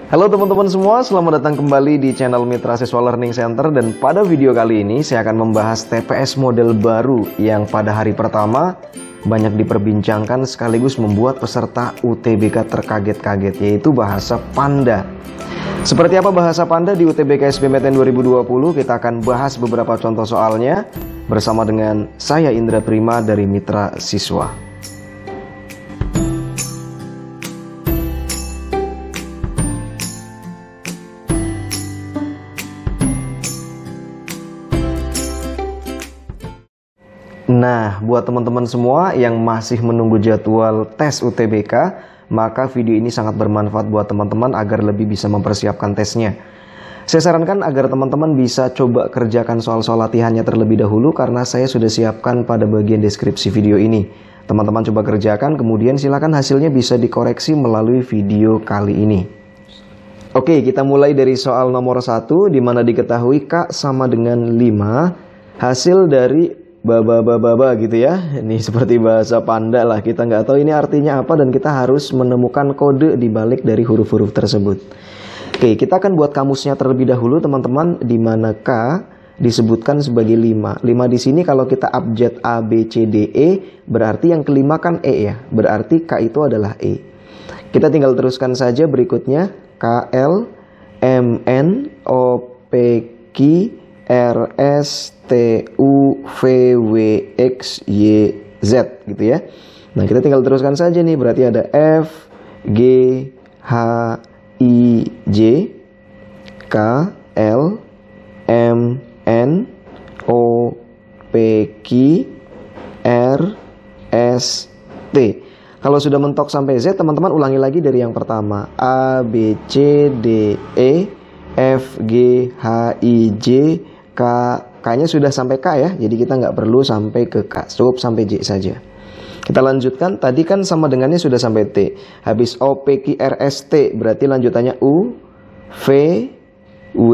Halo teman-teman semua, selamat datang kembali di channel Mitra Siswa Learning Center. Dan pada video kali ini saya akan membahas TPS model baru yang pada hari pertama banyak diperbincangkan sekaligus membuat peserta UTBK terkaget-kaget, yaitu bahasa Panda. Seperti apa bahasa Panda di UTBK SBMPTN 2020? Kita akan bahas beberapa contoh soalnya bersama dengan saya Indra Prima dari Mitra Siswa. Nah, buat teman-teman semua yang masih menunggu jadwal tes UTBK, maka video ini sangat bermanfaat buat teman-teman agar lebih bisa mempersiapkan tesnya. Saya sarankan agar teman-teman bisa coba kerjakan soal-soal latihannya terlebih dahulu karena saya sudah siapkan pada bagian deskripsi video ini. Teman-teman coba kerjakan, kemudian silakan hasilnya bisa dikoreksi melalui video kali ini. Oke, kita mulai dari soal nomor 1, di mana diketahui K sama dengan 5, hasil dari baba gitu ya. Ini seperti bahasa Panda lah, kita nggak tahu ini artinya apa dan kita harus menemukan kode di balik dari huruf-huruf tersebut. Oke, kita akan buat kamusnya terlebih dahulu teman-teman, di mana K disebutkan sebagai 5. 5 di sini kalau kita abjad A, B, C, D, E, berarti yang kelima kan E ya. Berarti K itu adalah E. Kita tinggal teruskan saja berikutnya. K, L, M, N, O, P, Q, R, S, T, U, V, W, X, Y, Z gitu ya. Nah, kita tinggal teruskan saja nih. Berarti ada F, G, H, I, J, K, L, M, N, O, P, Q, R, S, T. Kalau sudah mentok sampai Z, teman-teman ulangi lagi dari yang pertama. A, B, C, D, E, F, G, H, I, J, K. K-nya sudah sampai K ya, jadi kita nggak perlu sampai ke K, cukup sampai J saja. Kita lanjutkan, tadi kan sama dengannya sudah sampai T. Habis O, P, Q, R, S, T, berarti lanjutannya U, V, W,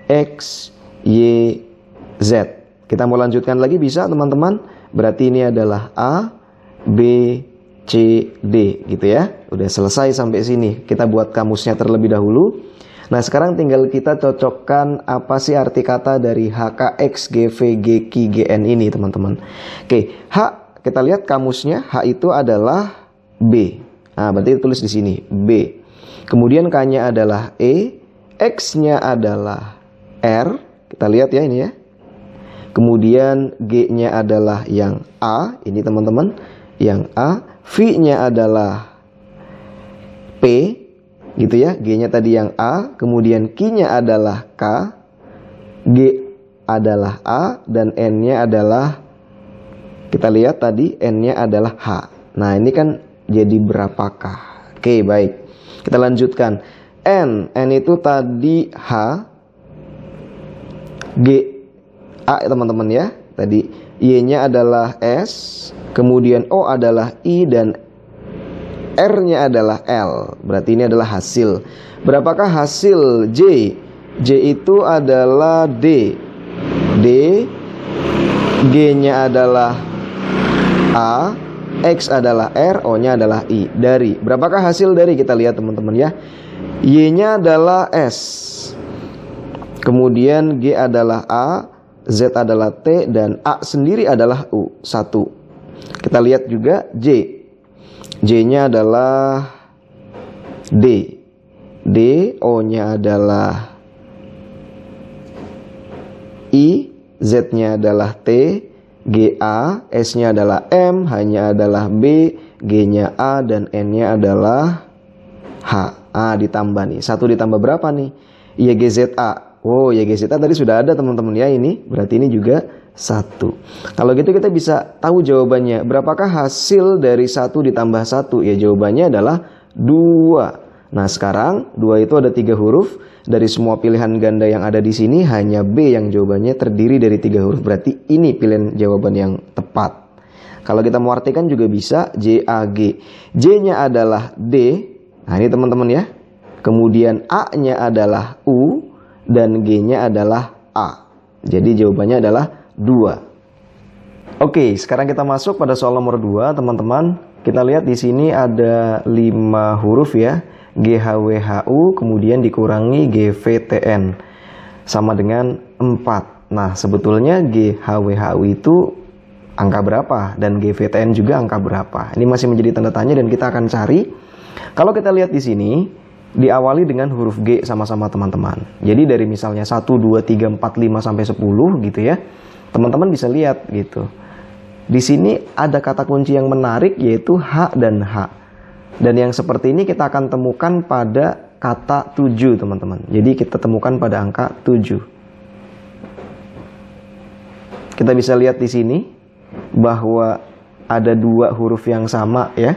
X, Y, Z. Kita mau lanjutkan lagi bisa teman-teman, berarti ini adalah A, B, C, D gitu ya. Udah selesai sampai sini, kita buat kamusnya terlebih dahulu. Nah, sekarang tinggal kita cocokkan apa sih arti kata dari HKX, GV, GQ, GN ini teman-teman. Oke, H, kita lihat kamusnya, H itu adalah B. Nah, berarti tulis di sini, B. Kemudian K-nya adalah E, X-nya adalah R, kita lihat ya ini ya. Kemudian G-nya adalah yang A, ini teman-teman, yang A. V-nya adalah P, gitu ya, G-nya tadi yang A, kemudian Q-nya adalah K, G adalah A, dan N-nya adalah, kita lihat tadi N-nya adalah H. Nah, ini kan jadi berapakah? Oke, baik. Kita lanjutkan. N itu tadi H, G, A teman-teman ya. Tadi Y-nya adalah S, kemudian O adalah I, dan R-nya adalah L, berarti ini adalah hasil. Berapakah hasil J? J itu adalah D. D, G-nya adalah A, X adalah R, O-nya adalah I. Dari, berapakah hasil dari? Kita lihat teman-teman ya. Y-nya adalah S. Kemudian G adalah A, Z adalah T, dan A sendiri adalah U, 1. Kita lihat juga J. J-nya adalah D. D, O-nya adalah I, Z-nya adalah T, G, A, S-nya adalah M, H-nya adalah B, G-nya A, dan N-nya adalah H. A ditambah nih. 1 ditambah berapa nih? YGZA. Oh, YGZA tadi sudah ada teman-teman ya ini. Berarti ini juga 1. Kalau gitu kita bisa tahu jawabannya. Berapakah hasil dari 1 ditambah 1? Ya jawabannya adalah 2. Nah sekarang 2 itu ada 3 huruf. Dari semua pilihan ganda yang ada di sini hanya B yang jawabannya terdiri dari 3 huruf. Berarti ini pilihan jawaban yang tepat. Kalau kita mau artikan juga bisa JAG. J-nya adalah D. Nah ini teman-teman ya. Kemudian A-nya adalah U. Dan G-nya adalah A. Jadi jawabannya adalah 2. Oke, sekarang kita masuk pada soal nomor 2, teman-teman. Kita lihat di sini ada 5 huruf ya. GHWHU kemudian dikurangi GVTN sama dengan 4. Nah, sebetulnya GHWHU itu angka berapa dan GVTN juga angka berapa? Ini masih menjadi tanda tanya dan kita akan cari. Kalau kita lihat di sini diawali dengan huruf G sama-sama teman-teman. Jadi dari misalnya 1, 2, 3, 4, 5 sampai 10 gitu ya. Teman-teman bisa lihat gitu. Di sini ada kata kunci yang menarik yaitu H dan H. Dan yang seperti ini kita akan temukan pada kata 7 teman-teman. Jadi kita temukan pada angka 7. Kita bisa lihat di sini bahwa ada 2 huruf yang sama ya.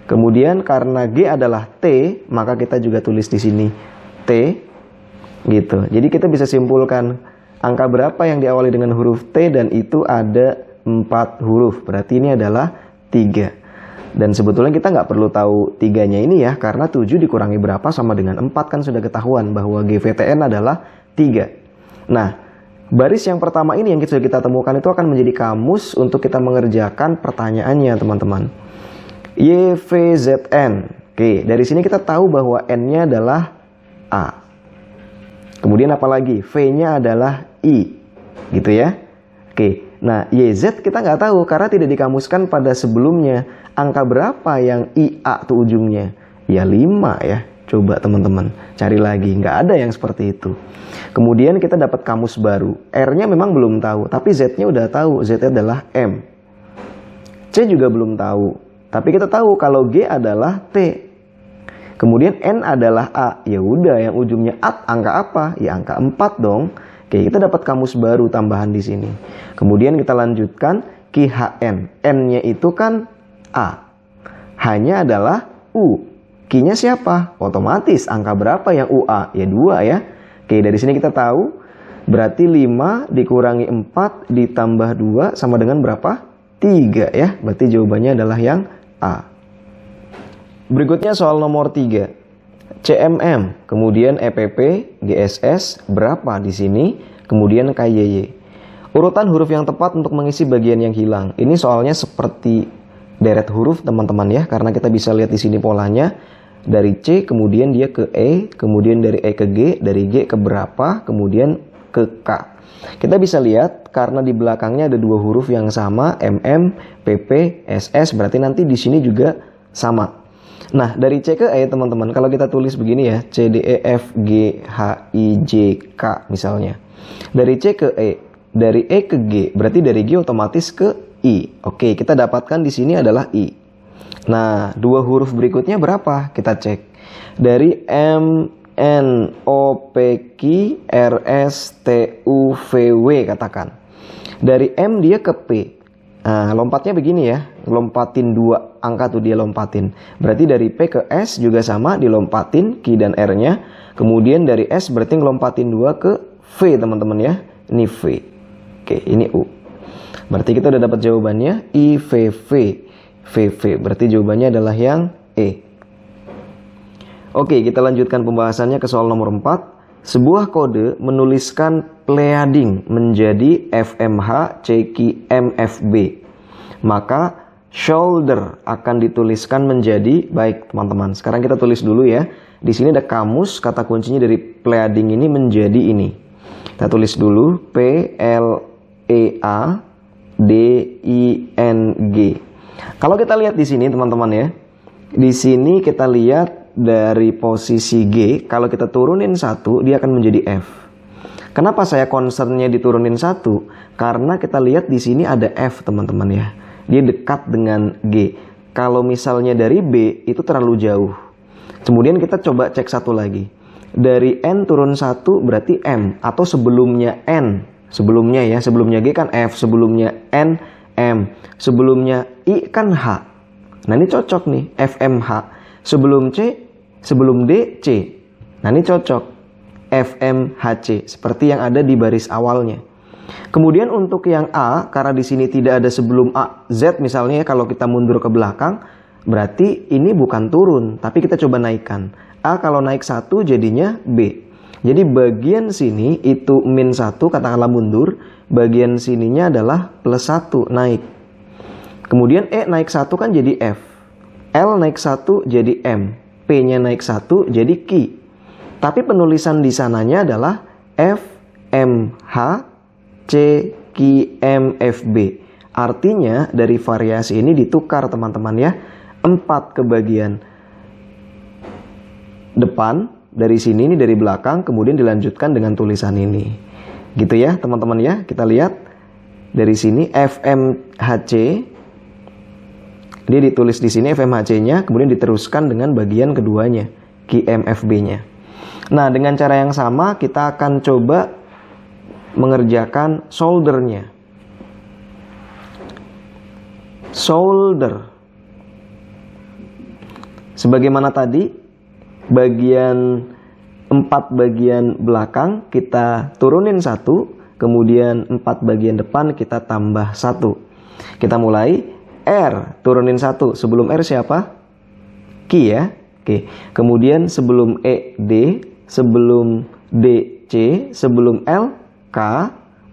Kemudian karena G adalah T, maka kita juga tulis di sini T gitu. Jadi kita bisa simpulkan angka berapa yang diawali dengan huruf T dan itu ada 4 huruf. Berarti ini adalah 3. Dan sebetulnya kita nggak perlu tahu 3-nya ini ya, karena 7 dikurangi berapa sama dengan 4 kan sudah ketahuan bahwa GVTN adalah 3. Nah, baris yang pertama ini yang sudah kita temukan itu akan menjadi kamus untuk kita mengerjakan pertanyaannya teman-teman. YVZN. Oke, dari sini kita tahu bahwa N-nya adalah A. Kemudian apa lagi? V-nya adalah I. Gitu ya. Oke, nah YZ kita nggak tahu karena tidak dikamuskan pada sebelumnya. Angka berapa yang IA tuh ujungnya? Ya 5 ya. Coba teman-teman cari lagi. Nggak ada yang seperti itu. Kemudian kita dapat kamus baru. R-nya memang belum tahu, tapi Z-nya udah tahu. Z adalah M. C juga belum tahu. Tapi kita tahu kalau G adalah T. Kemudian N adalah A. Ya udah yang ujungnya at angka apa? Ya angka 4 dong. Oke, kita dapat kamus baru tambahan di sini. Kemudian kita lanjutkan KHN. N-nya itu kan A. H-nya adalah U. Q-nya siapa? Otomatis angka berapa yang UA? Ya 2 ya. Oke, dari sini kita tahu berarti 5 dikurangi 4 ditambah 2 sama dengan berapa? 3 ya. Berarti jawabannya adalah yang A. Berikutnya soal nomor 3. CMM, kemudian EPP, GSS, berapa di sini, kemudian KYY. Urutan huruf yang tepat untuk mengisi bagian yang hilang. Ini soalnya seperti deret huruf teman-teman ya, karena kita bisa lihat di sini polanya. Dari C, kemudian dia ke E, kemudian dari E ke G, dari G ke berapa, kemudian ke K. Kita bisa lihat karena di belakangnya ada 2 huruf yang sama, MM, PP, SS, berarti nanti di sini juga sama. Nah, dari C ke E teman-teman, kalau kita tulis begini ya, C, D, E, F, G, H, I, J, K misalnya. Dari C ke E, dari E ke G, berarti dari G otomatis ke I. Oke, kita dapatkan di sini adalah I. Nah, 2 huruf berikutnya berapa? Kita cek. Dari M, N, O, P, Q, R, S, T, U, V, W katakan. Dari M dia ke P. Nah, lompatnya begini ya. Lompatin 2 angka tuh dia lompatin. Berarti dari P ke S juga sama dilompatin Q dan R-nya. Kemudian dari S berarti ngelompatin 2 ke V teman-teman ya. Ini V. Oke, ini U. Berarti kita udah dapat jawabannya IVV. VV. Berarti jawabannya adalah yang E. Oke, kita lanjutkan pembahasannya ke soal nomor 4. Sebuah kode menuliskan pleading menjadi FMH CQMFB. Maka shoulder akan dituliskan menjadi, baik teman-teman. Sekarang kita tulis dulu ya. Di sini ada kamus, kata kuncinya dari pleading ini menjadi ini. Kita tulis dulu PLEADING. Kalau kita lihat di sini teman-teman ya. Di sini kita lihat dari posisi G, kalau kita turunin 1, dia akan menjadi F. Kenapa saya concernnya diturunin 1? Karena kita lihat di sini ada F teman-teman ya. Dia dekat dengan G. Kalau misalnya dari B, itu terlalu jauh. Kemudian kita coba cek satu lagi. Dari N turun 1 berarti M. Atau sebelumnya N. Sebelumnya ya, sebelumnya G kan F. Sebelumnya N, M. Sebelumnya I kan H. Nah ini cocok nih, FMH. Sebelum C, sebelum D, C. Nah ini cocok, FMHC. Seperti yang ada di baris awalnya. Kemudian untuk yang A, karena di sini tidak ada sebelum A, Z misalnya kalau kita mundur ke belakang, berarti ini bukan turun, tapi kita coba naikkan. A kalau naik 1 jadinya B. Jadi bagian sini itu min 1, katakanlah mundur. Bagian sininya adalah plus 1, naik. Kemudian E naik 1 kan jadi F. L naik 1 jadi M. P-nya naik 1 jadi Ki. Tapi penulisan di sananya adalah F, M, H, C, Ki, M, F, B. Artinya dari variasi ini ditukar teman-teman ya. 4 ke bagian depan, dari sini ini dari belakang, kemudian dilanjutkan dengan tulisan ini. Gitu ya teman-teman ya. Kita lihat dari sini FMHC. Dia ditulis di sini FMHC-nya, kemudian diteruskan dengan bagian keduanya, QMFB-nya. Nah, dengan cara yang sama kita akan coba mengerjakan soldernya. Solder. Sebagaimana tadi, bagian 4 bagian belakang kita turunin 1, kemudian 4 bagian depan kita tambah 1. Kita mulai R, turunin 1. Sebelum R siapa? Ki ya. Oke. Kemudian sebelum E, D. Sebelum D, C. Sebelum L, K.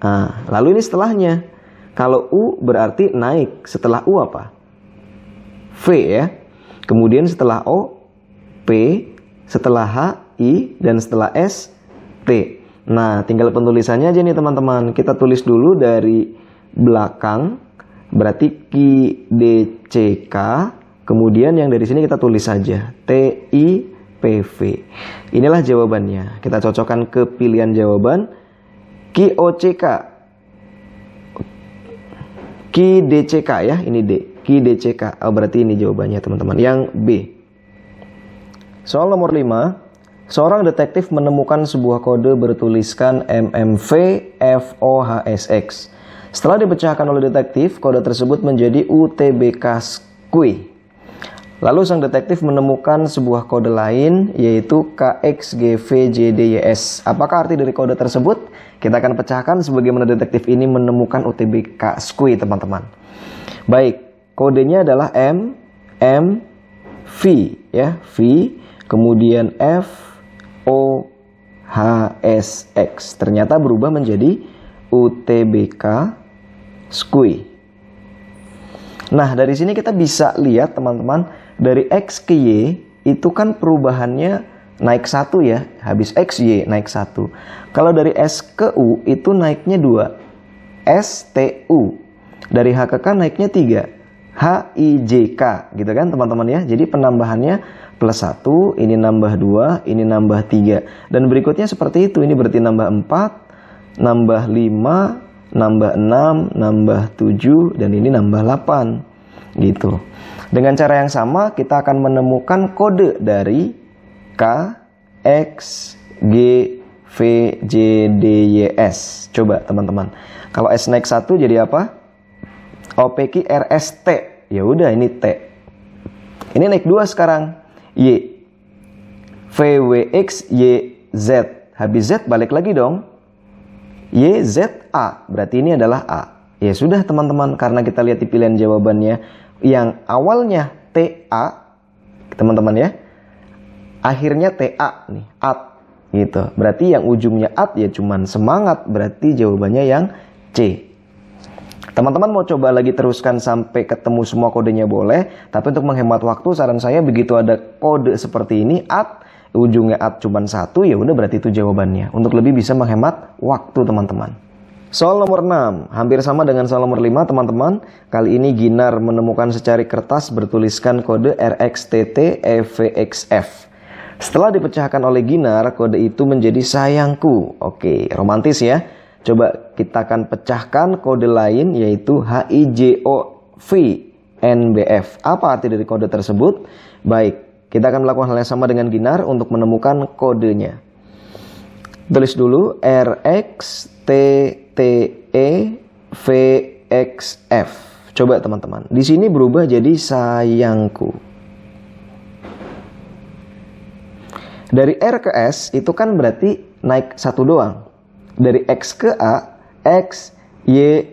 Nah, lalu ini setelahnya. Kalau U berarti naik. Setelah U apa? V ya. Kemudian setelah O, P. Setelah H, I. Dan setelah S, T. Nah, tinggal penulisannya aja nih teman-teman. Kita tulis dulu dari belakang. Berarti Ki, D, C, K. Kemudian yang dari sini kita tulis saja T, I, P, V. Inilah jawabannya. Kita cocokkan ke pilihan jawaban. Ki, O, C, K. Ki, D, C, K ya. Ini D. Ki, D, C, K. Oh, berarti ini jawabannya teman-teman. Yang B. Soal nomor 5. Seorang detektif menemukan sebuah kode bertuliskan MMV FOHSX. Setelah dipecahkan oleh detektif, kode tersebut menjadi UTBK SQUI. Lalu sang detektif menemukan sebuah kode lain, yaitu KXGVJDYS. Apakah arti dari kode tersebut? Kita akan pecahkan sebagaimana detektif ini menemukan UTBK SQUI, teman-teman. Baik, kodenya adalah M, V, ya, V, kemudian F, O, H, S, X. Ternyata berubah menjadi UTBK SQUI. Nah, dari sini kita bisa lihat teman-teman, dari X ke Y itu kan perubahannya naik 1 ya. Habis X, Y naik 1. Kalau dari S ke U itu naiknya 2. S, T, U. Dari H ke K naiknya 3. H, I, J, K. Gitu kan teman-teman ya. Jadi penambahannya plus 1, ini nambah 2, ini nambah 3. Dan berikutnya seperti itu. Ini berarti nambah 4, nambah 5, nambah 6, nambah 7, dan ini nambah 8 gitu. Dengan cara yang sama kita akan menemukan kode dari K, X, G, V, J, D, Y, S. Coba teman-teman. Kalau S naik 1 jadi apa? O, P, Q, R, S, T. Ya udah ini T. Ini naik 2 sekarang. Y. V, W, X, Y, Z. Habis Z balik lagi dong. Y, Z, A. Berarti ini adalah A. Ya sudah teman-teman, karena kita lihat di pilihan jawabannya yang awalnya TA, teman-teman ya, akhirnya TA nih, at gitu. Berarti yang ujungnya at ya cuman semangat, berarti jawabannya yang C. Teman-teman mau coba lagi teruskan sampai ketemu semua kodenya boleh, tapi untuk menghemat waktu saran saya begitu ada kode seperti ini at, ujungnya at cuman 1, ya udah berarti itu jawabannya. Untuk lebih bisa menghemat waktu teman-teman. Soal nomor 6, hampir sama dengan soal nomor 5 teman-teman. Kali ini Ginar menemukan secari kertas bertuliskan kode RXTT EVXF. Setelah dipecahkan oleh Ginar, kode itu menjadi sayangku. Oke, romantis ya. Coba kita akan pecahkan kode lain yaitu HIJOVNBF. Apa arti dari kode tersebut? Baik. Kita akan melakukan hal yang sama dengan Ginar untuk menemukan kodenya. Tulis dulu RXTTEVXF. Coba teman-teman. Di sini berubah jadi sayangku. Dari R ke S itu kan berarti naik 1 doang. Dari X ke A, X, Y,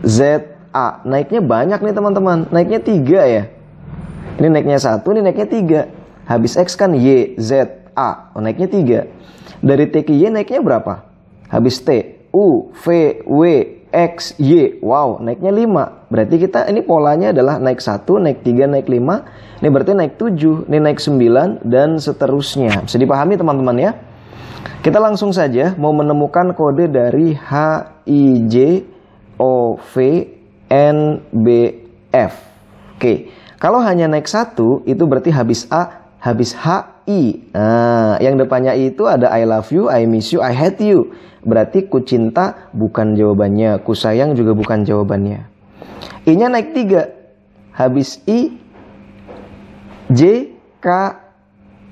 Z, A. Naiknya banyak nih teman-teman. Naiknya 3 ya. Ini naiknya 1, ini naiknya 3. Habis X kan Y, Z, A. Oh, naiknya 3. Dari T ke Y naiknya berapa? Habis T, U, V, W, X, Y. Wow, naiknya 5. Berarti kita ini polanya adalah naik 1, naik 3, naik 5. Ini berarti naik 7, ini naik 9, dan seterusnya. Bisa dipahami teman-teman ya? Kita langsung saja mau menemukan kode dari H, I, J, O, V, N, B, F. Oke, kalau hanya naik 1, itu berarti habis A, habis H, I. Nah, yang depannya I itu ada I love you, I miss you, I hate you. Berarti ku cinta bukan jawabannya, ku sayang juga bukan jawabannya. I-nya naik 3. Habis I, J, K,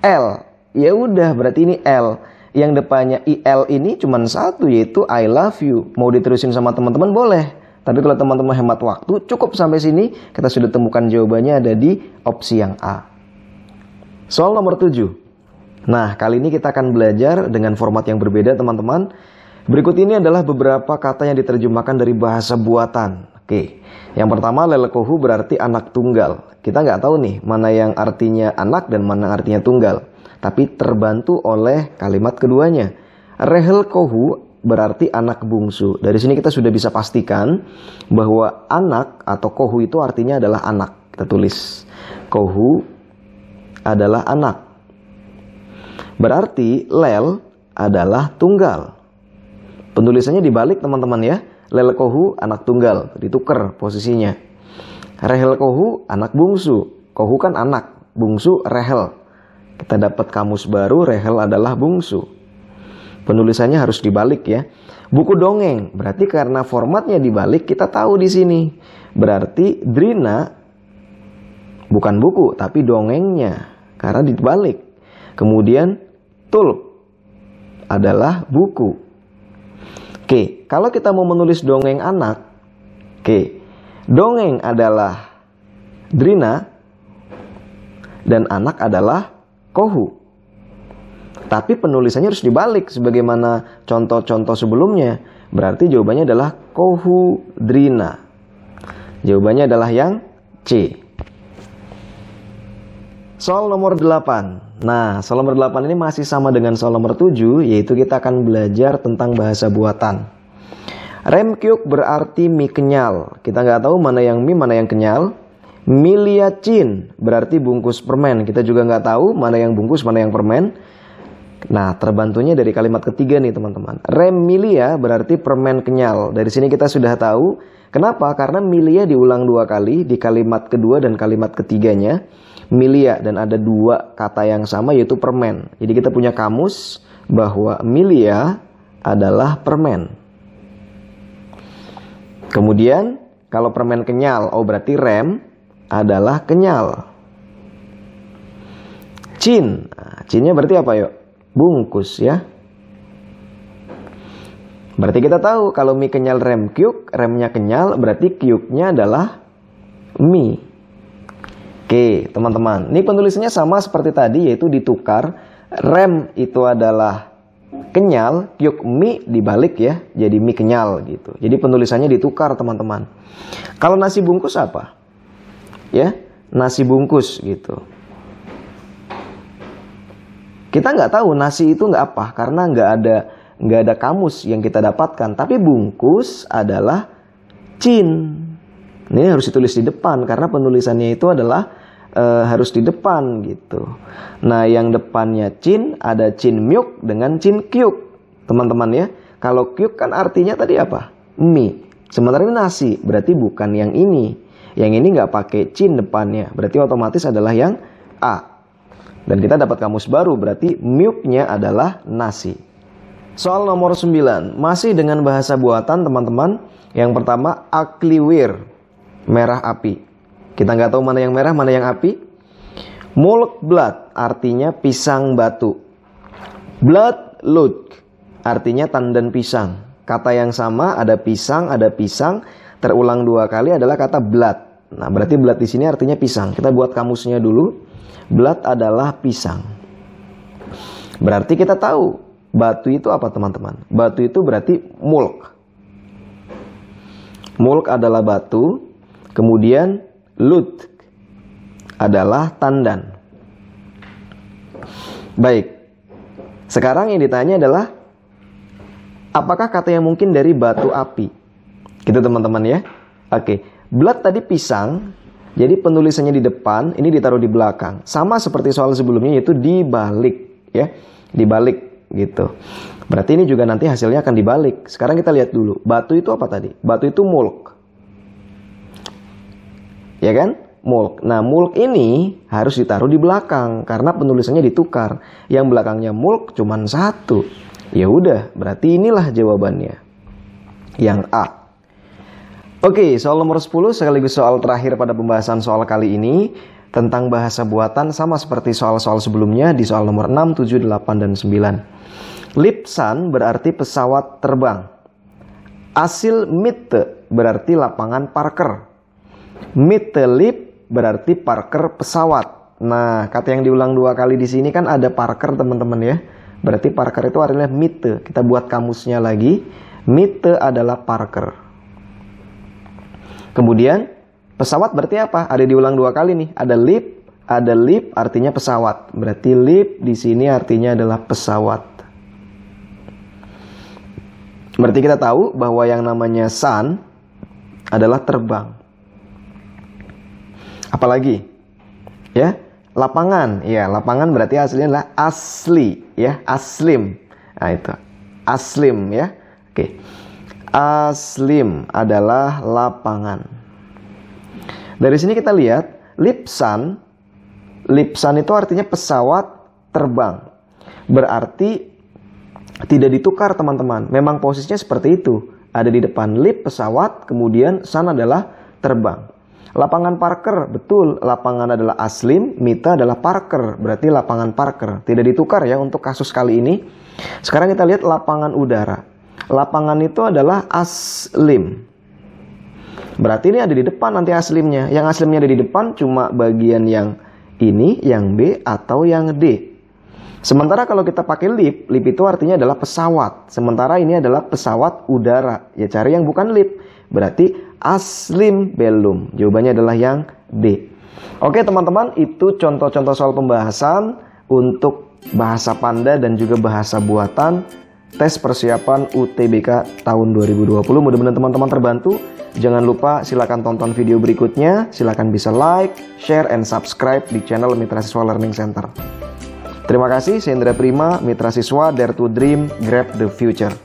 L. Ya udah, berarti ini L. Yang depannya IL ini cuma 1, yaitu I love you. Mau diterusin sama teman-teman boleh. Tapi kalau teman-teman hemat waktu, cukup sampai sini. Kita sudah temukan jawabannya ada di opsi yang A. Soal nomor 7. Nah, kali ini kita akan belajar dengan format yang berbeda teman-teman. Berikut ini adalah beberapa kata yang diterjemahkan dari bahasa buatan. Oke, yang pertama lelekohu berarti anak tunggal. Kita nggak tahu nih mana yang artinya anak dan mana artinya tunggal. Tapi terbantu oleh kalimat keduanya. Rehelkohu berarti anak bungsu. Dari sini kita sudah bisa pastikan bahwa anak atau kohu itu artinya adalah anak. Kita tulis kohu adalah anak. Berarti lel adalah tunggal. Penulisannya dibalik teman-teman ya. Lelekohu anak tunggal, ditukar posisinya. Rehelkohu anak bungsu. Kohu kan anak, bungsu rehel. Kita dapat kamus baru, rehel adalah bungsu. Penulisannya harus dibalik ya. Buku dongeng, berarti karena formatnya dibalik kita tahu di sini. Berarti Drina bukan buku tapi dongengnya karena dibalik. Kemudian tulp adalah buku. Oke, kalau kita mau menulis dongeng anak, oke, dongeng adalah Drina dan anak adalah kohu. Tapi penulisannya harus dibalik sebagaimana contoh-contoh sebelumnya. Berarti jawabannya adalah kohu Drina. Jawabannya adalah yang C. Soal nomor 8. Nah, soal nomor 8 ini masih sama dengan soal nomor 7, yaitu kita akan belajar tentang bahasa buatan. Remkyuk berarti mie kenyal. Kita nggak tahu mana yang mie, mana yang kenyal. Miliacin berarti bungkus permen. Kita juga nggak tahu mana yang bungkus, mana yang permen. Nah, terbantunya dari kalimat ketiga nih teman-teman. Remilia berarti permen kenyal. Dari sini kita sudah tahu. Kenapa? Karena milia diulang 2 kali di kalimat kedua dan kalimat ketiganya. Milia dan ada 2 kata yang sama yaitu permen. Jadi kita punya kamus bahwa milia adalah permen. Kemudian kalau permen kenyal, oh berarti rem adalah kenyal. Cin, nah, cinnya berarti apa yuk? Bungkus ya. Berarti kita tahu kalau mie kenyal rem kyuk, remnya kenyal berarti kyuknya adalah mie. Oke teman-teman, ini penulisannya sama seperti tadi yaitu ditukar. Rem itu adalah kenyal, kyuk mie dibalik ya, jadi mie kenyal gitu. Jadi penulisannya ditukar teman-teman. Kalau nasi bungkus apa? Ya, nasi bungkus gitu. Kita nggak tahu nasi itu nggak apa, karena nggak ada kamus yang kita dapatkan. Tapi bungkus adalah cin. Ini harus ditulis di depan karena penulisannya itu adalah harus di depan gitu. Nah, yang depannya cin ada cin myuk dengan cin kyuk, teman-teman ya. Kalau kyuk kan artinya tadi apa? Mie. Sementara ini nasi, berarti bukan yang ini. Yang ini nggak pakai cin depannya, berarti otomatis adalah yang A. Dan kita dapat kamus baru, berarti myuknya adalah nasi. Soal nomor 9, masih dengan bahasa buatan teman-teman. Yang pertama, akliwir, merah api. Kita nggak tahu mana yang merah, mana yang api. Mulkblad artinya pisang batu. Blood lut artinya tandan pisang. Kata yang sama, ada pisang, terulang 2 kali adalah kata blood. Nah, berarti blood di sini artinya pisang. Kita buat kamusnya dulu. Blood adalah pisang. Berarti kita tahu batu itu apa teman-teman? Batu itu berarti mulk. Mulk adalah batu. Kemudian lut adalah tandan. Baik. Sekarang yang ditanya adalah apakah kata yang mungkin dari batu api? Gitu teman-teman ya. Oke, blood tadi pisang. Jadi penulisannya di depan, ini ditaruh di belakang. Sama seperti soal sebelumnya, yaitu dibalik ya. Dibalik gitu. Berarti ini juga nanti hasilnya akan dibalik. Sekarang kita lihat dulu. Batu itu apa tadi? Batu itu mulk. Ya kan? Mulk. Nah, mulk ini harus ditaruh di belakang karena penulisannya ditukar. Yang belakangnya mulk cuman satu. Ya udah, berarti inilah jawabannya. Yang A. Oke, soal nomor 10 sekaligus soal terakhir pada pembahasan soal kali ini tentang bahasa buatan, sama seperti soal-soal sebelumnya di soal nomor 6, 7, 8, dan 9. Lipsan berarti pesawat terbang. Asil Mitte berarti lapangan parker. Mitte lip berarti parker pesawat. Nah, kata yang diulang 2 kali di sini kan ada parker teman-teman ya. Berarti parker itu artinya Mitte. Kita buat kamusnya lagi. Mitte adalah parker. Kemudian pesawat berarti apa? Ada diulang 2 kali nih. Ada lip artinya pesawat. Berarti lip di sini artinya adalah pesawat. Berarti kita tahu bahwa yang namanya sun adalah terbang. Apalagi? Ya, lapangan. Ya, lapangan berarti hasilnya adalah asli, ya, aslim. Nah, itu. Aslim ya. Oke. Aslim adalah lapangan. Dari sini kita lihat lipsan. Lipsan itu artinya pesawat terbang. Berarti tidak ditukar teman-teman. Memang posisinya seperti itu. Ada di depan lip pesawat, kemudian sun adalah terbang. Lapangan parker, betul. Lapangan adalah aslim, Mitte adalah parker. Berarti lapangan parker. Tidak ditukar ya untuk kasus kali ini. Sekarang kita lihat lapangan udara. Lapangan itu adalah aslim. Berarti ini ada di depan nanti aslimnya. Yang aslimnya ada di depan cuma bagian yang ini, yang B, atau yang D. Sementara kalau kita pakai lip, lip itu artinya adalah pesawat. Sementara ini adalah pesawat udara. Ya cari yang bukan lip. Berarti aslim belum. Jawabannya adalah yang D. Oke teman-teman, itu contoh-contoh soal pembahasan untuk bahasa Panda dan juga bahasa buatan tes persiapan UTBK tahun 2020. Mudah-mudahan teman-teman terbantu. Jangan lupa silakan tonton video berikutnya. Silakan bisa like, share, and subscribe di channel Mitra Siswa Learning Center. Terima kasih, saya Indra Prima, Mitra Siswa, Dare to Dream, Grab the Future.